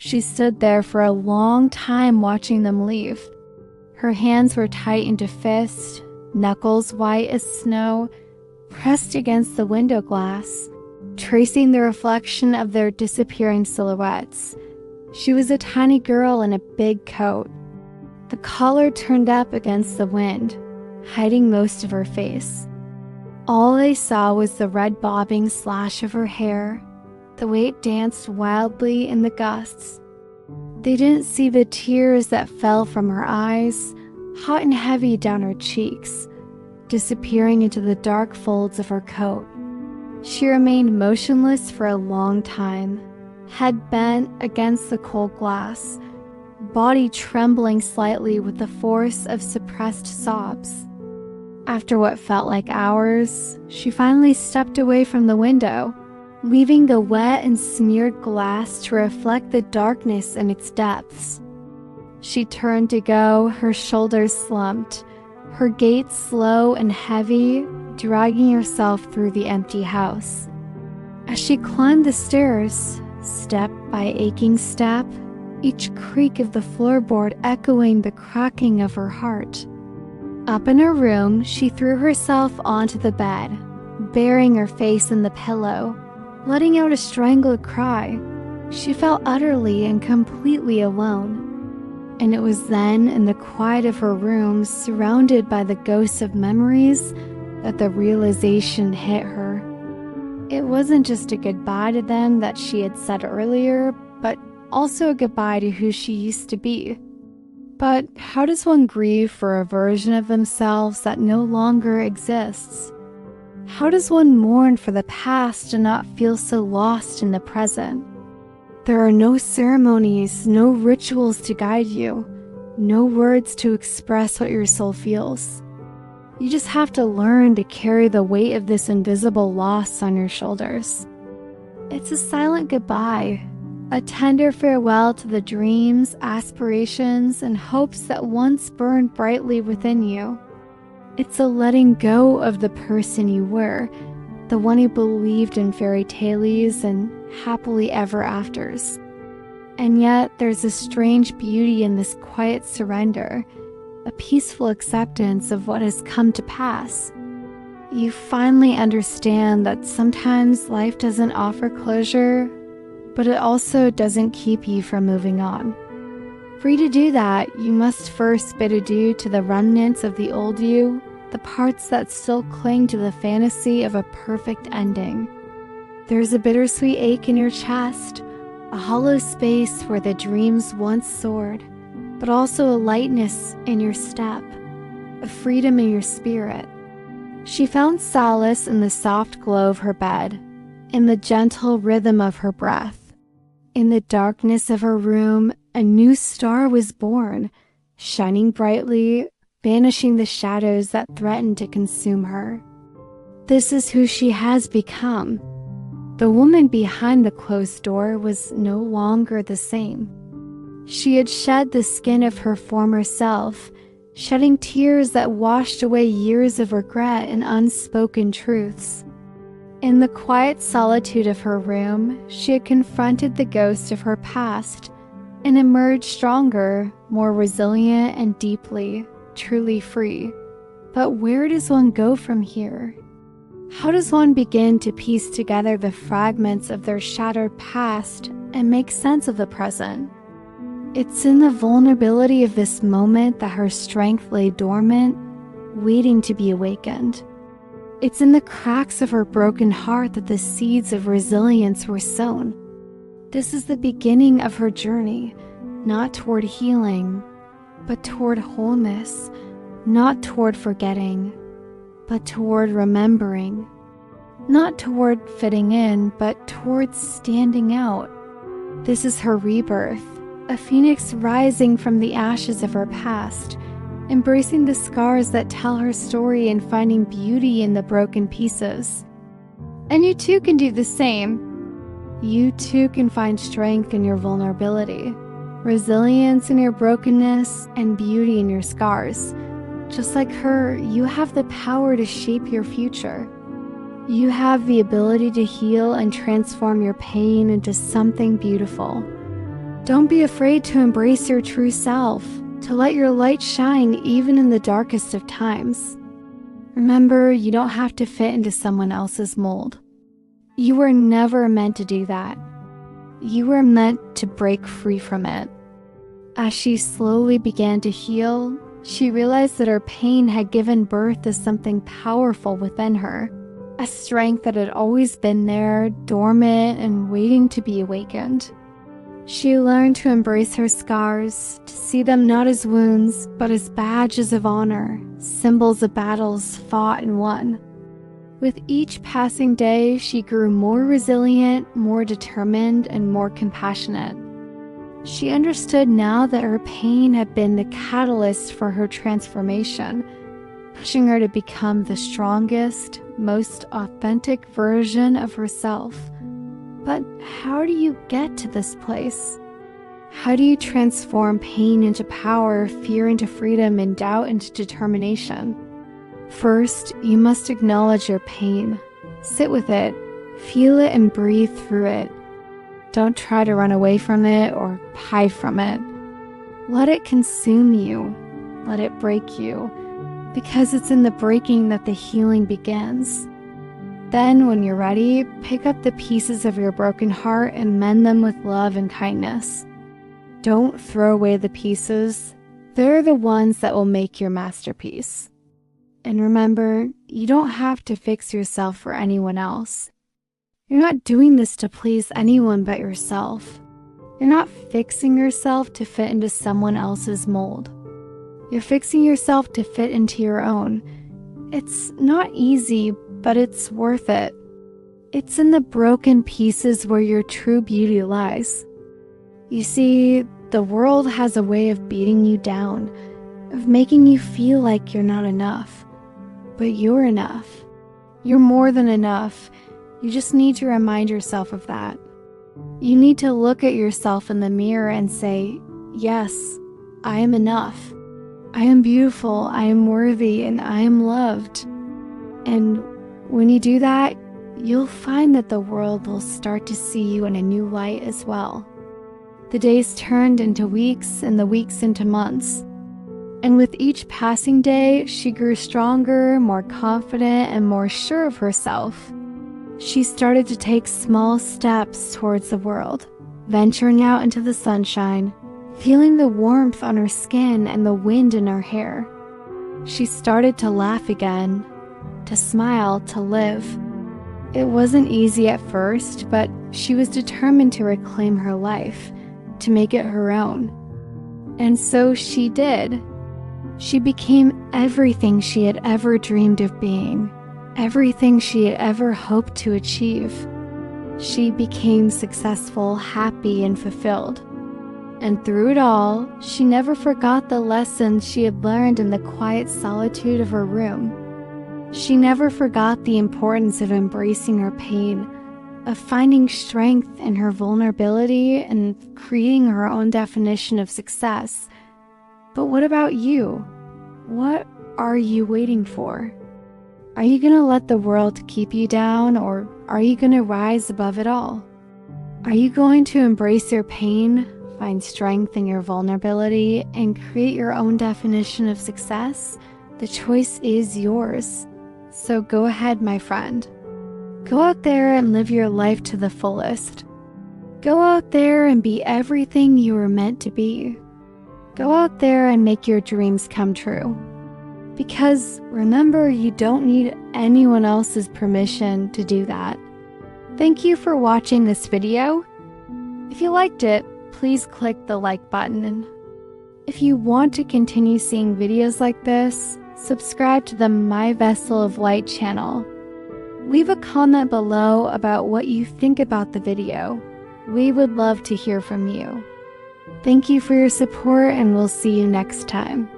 She stood there for a long time watching them leave. Her hands were tight into fists, knuckles white as snow, pressed against the window glass, tracing the reflection of their disappearing silhouettes. She was a tiny girl in a big coat, the collar turned up against the wind, hiding most of her face. All they saw was the red bobbing slash of her hair, the way it danced wildly in the gusts. They didn't see the tears that fell from her eyes, hot and heavy down her cheeks, disappearing into the dark folds of her coat. She remained motionless for a long time, head bent against the cold glass, body trembling slightly with the force of suppressed sobs. After what felt like hours, she finally stepped away from the window, leaving the wet and smeared glass to reflect the darkness in its depths. She turned to go, her shoulders slumped, her gait slow and heavy, dragging herself through the empty house. As she climbed the stairs, step by aching step, each creak of the floorboard echoing the cracking of her heart. Up in her room, she threw herself onto the bed, burying her face in the pillow, letting out a strangled cry. She felt utterly and completely alone. And it was then, in the quiet of her room, surrounded by the ghosts of memories, that the realization hit her. It wasn't just a goodbye to them that she had said earlier, but also a goodbye to who she used to be. But how does one grieve for a version of themselves that no longer exists? How does one mourn for the past and not feel so lost in the present? There are no ceremonies, no rituals to guide you, no words to express what your soul feels. You just have to learn to carry the weight of this invisible loss on your shoulders. It's a silent goodbye, a tender farewell to the dreams, aspirations, and hopes that once burned brightly within you. It's a letting go of the person you were, the one who believed in fairy tales and happily ever afters. And yet there's a strange beauty in this quiet surrender, a peaceful acceptance of what has come to pass. You finally understand that sometimes life doesn't offer closure, but it also doesn't keep you from moving on. For you to do that, you must first bid adieu to the remnants of the old you, the parts that still cling to the fantasy of a perfect ending. There's a bittersweet ache in your chest, a hollow space where the dreams once soared, but also a lightness in your step, a freedom in your spirit. She found solace in the soft glow of her bed, in the gentle rhythm of her breath. In the darkness of her room, a new star was born, shining brightly, banishing the shadows that threatened to consume her. This is who she has become. The woman behind the closed door was no longer the same. She had shed the skin of her former self, shedding tears that washed away years of regret and unspoken truths. In the quiet solitude of her room, she had confronted the ghost of her past and emerged stronger, more resilient, and deeply, truly free. But where does one go from here? How does one begin to piece together the fragments of their shattered past and make sense of the present? It's in the vulnerability of this moment that her strength lay dormant, waiting to be awakened. It's in the cracks of her broken heart that the seeds of resilience were sown. This is the beginning of her journey, not toward healing, but toward wholeness, not toward forgetting, but toward remembering, not toward fitting in, but toward standing out. This is her rebirth, a phoenix rising from the ashes of her past, embracing the scars that tell her story and finding beauty in the broken pieces. And you too can do the same. You too can find strength in your vulnerability, resilience in your brokenness, and beauty in your scars. Just like her, you have the power to shape your future. You have the ability to heal and transform your pain into something beautiful. Don't be afraid to embrace your true self, to let your light shine even in the darkest of times. Remember, you don't have to fit into someone else's mold. You were never meant to do that. You were meant to break free from it. As she slowly began to heal, she realized that her pain had given birth to something powerful within her, a strength that had always been there, dormant and waiting to be awakened. She learned to embrace her scars, to see them not as wounds, but as badges of honor, symbols of battles fought and won. With each passing day, she grew more resilient, more determined, and more compassionate. She understood now that her pain had been the catalyst for her transformation, pushing her to become the strongest, most authentic version of herself. But how do you get to this place? How do you transform pain into power, fear into freedom, and doubt into determination? First, you must acknowledge your pain. Sit with it, feel it, and breathe through it. Don't try to run away from it or hide from it. Let it consume you. Let it break you, because it's in the breaking that the healing begins. Then, when you're ready, pick up the pieces of your broken heart and mend them with love and kindness. Don't throw away the pieces. They're the ones that will make your masterpiece. And remember, you don't have to fix yourself for anyone else. You're not doing this to please anyone but yourself. You're not fixing yourself to fit into someone else's mold. You're fixing yourself to fit into your own. It's not easy, but it's worth it. It's in the broken pieces where your true beauty lies. You see, the world has a way of beating you down, of making you feel like you're not enough. But you're enough. You're more than enough. You just need to remind yourself of that. You need to look at yourself in the mirror and say, yes, I am enough. I am beautiful, I am worthy, and I am loved. And when you do that, you'll find that the world will start to see you in a new light as well. The days turned into weeks and the weeks into months. And with each passing day, she grew stronger, more confident, and more sure of herself. She started to take small steps towards the world, venturing out into the sunshine, feeling the warmth on her skin and the wind in her hair. She started to laugh again, to smile, to live. It wasn't easy at first, but she was determined to reclaim her life, to make it her own. And so she did. She became everything she had ever dreamed of being, everything she had ever hoped to achieve. She became successful, happy, and fulfilled. And through it all, she never forgot the lessons she had learned in the quiet solitude of her room. She never forgot the importance of embracing her pain, of finding strength in her vulnerability and creating her own definition of success. But what about you? What are you waiting for? Are you going to let the world keep you down, or are you going to rise above it all? Are you going to embrace your pain, find strength in your vulnerability, and create your own definition of success? The choice is yours. So go ahead, my friend. Go out there and live your life to the fullest. Go out there and be everything you were meant to be. Go out there and make your dreams come true. Because remember, you don't need anyone else's permission to do that. Thank you for watching this video. If you liked it, please click the like button. If you want to continue seeing videos like this, subscribe to the My Vessel of Light channel. Leave a comment below about what you think about the video. We would love to hear from you. Thank you for your support, and we'll see you next time.